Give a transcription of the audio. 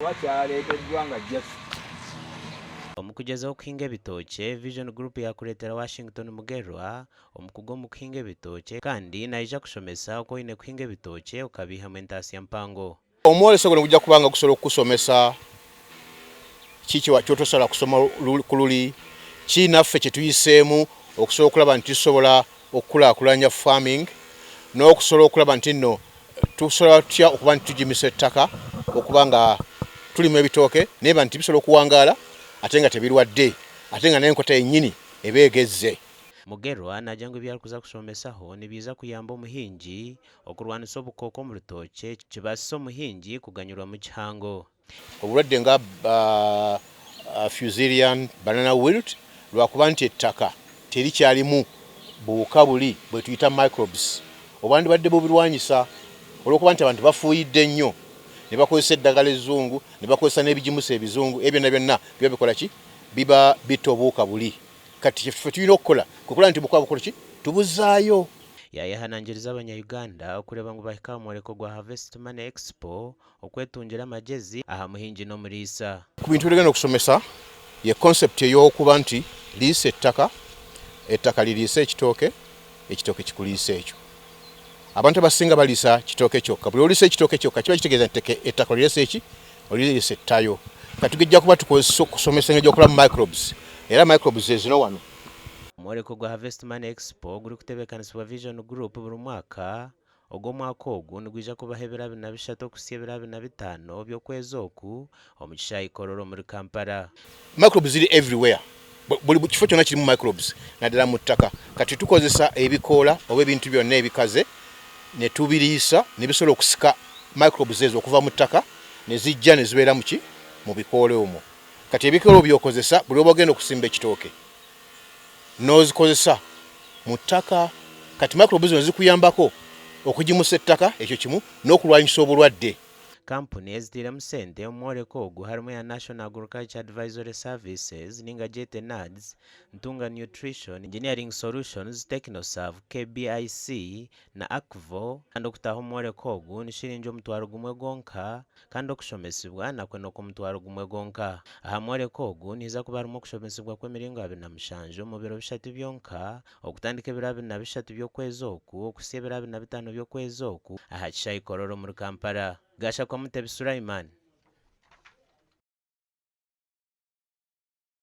wakyaleeteddwa nga just omukugezaho okuhinga ebitookye Vision Group yakuleetera Washington Mugerwa omukugu omukuhinga ebitookye kandi naija kushomesa uko oyine kuhinga ebitookye okabiihamu entaasi ya mpango. Omwoleso guno gujja kubanga gusobola okukusomesa kiki kyotosobola kusoma ku luli kinaffe kye tuyiseemu okusobola okulaba nti tusobola okukulaakulanya farming n'okusobola okulaba nti nno tusobola tutya okuba nti tugimisa ettaka okuba nga tulima ebitooke naye nti bisobola okuwangaala ate nga tebirwadde ate nga n'enkota yennyini ebeegezze. Mugerwa najjangu byali kuza kushomesaho nibiza kuyamba omuhingi okurwanisa obukooko mu rutookye kibaasisa omuhingi kuganyulwa mu kihango. Obulwadde nga Fusarium banana wilt lwakuba nti ettaka terikyalimu buwuka buli bwe tuyita microbes obandi badde bubirwanyisa olw'okuba nti abantu bafuuyidde nnyo ne bakozesa eddagala ezzungu ne bakozesa n'ebigimusa ebizungu ebyo byonna biba bikola ki biba bitta obuwuka buli kati ffe tulina okukola kukola nti bukola bukola ki tubuzaayo. yayehanangiriza abanyayuganda okureba ngu bahika omwoleko gwa Harvest Money Expo okwetungira amagezi aha muhingi n'omuriisa. Ku bintu byegenda okusomesa ye concept ey'okuba nti liisa ettaka liriisa ekitooke kikuliisa ekyo. Abantu abasinga baliisa kitooke kyokka. Buli oliisa ekitooke kyokka kiba kitegeeza nti ettaka liriisa eki oliriisa ettayo. Kati tugejja kuba tukozesa okusomesa engeri gy'okulamu microbes era microbes ezino wano. Omwoleko gwa Harvest Money Expo guri kutebeekanisibwa Vision Group buli mwaka ogw'omwaka ogu nigwija kubaho ebiro 23 okusia ebiro 25 by'okwezi oku omu kishaayi Kororo muri Kampala. Microbes ziri everywhere. Buli kifo kyonna kirimu microbes naddala mu ttaka. Kati tukozesa ebikoola oba ebintu byonna ebikaze ne tubiriisa ne bisobola okusika microbes ezo okuva mu ttaka ne zijja ne zibeera mu bikoola omwo. Kati ebikoola by'okozesa buli oba ogenda okusimba ekitooke n'ozikozesa mu ttaka. Kati microbes zino zikuyambako okugimusa ettaka ekyo kimu n'okulwanyisa obulwadde. Kampuni ezitiiremu ssente omwoleko ogu harimu ya National Agriculture Advisory Services ninga Jete Nads, Ntunga Nutrition, Engineering Solutions, Technoserve, KBIC na Akvo. Kandi okutaaha omwoleko ogu ni shiringi omutwaro gumwe gwonka kandi okushomesibwa nakwe n'okumutwaro gumwe gwonka. Aha mwoleko ogu nihiza kuba harimu okushomesibwa kw'emiringo 27 mu biro 3 byonka okutandika ebiro 23 by'okwezi oku okusia ebiro 25 by'okwezi oku aha kishaayi Kororo muri Kampala. Gasha kwa Mutebi Sulaiman.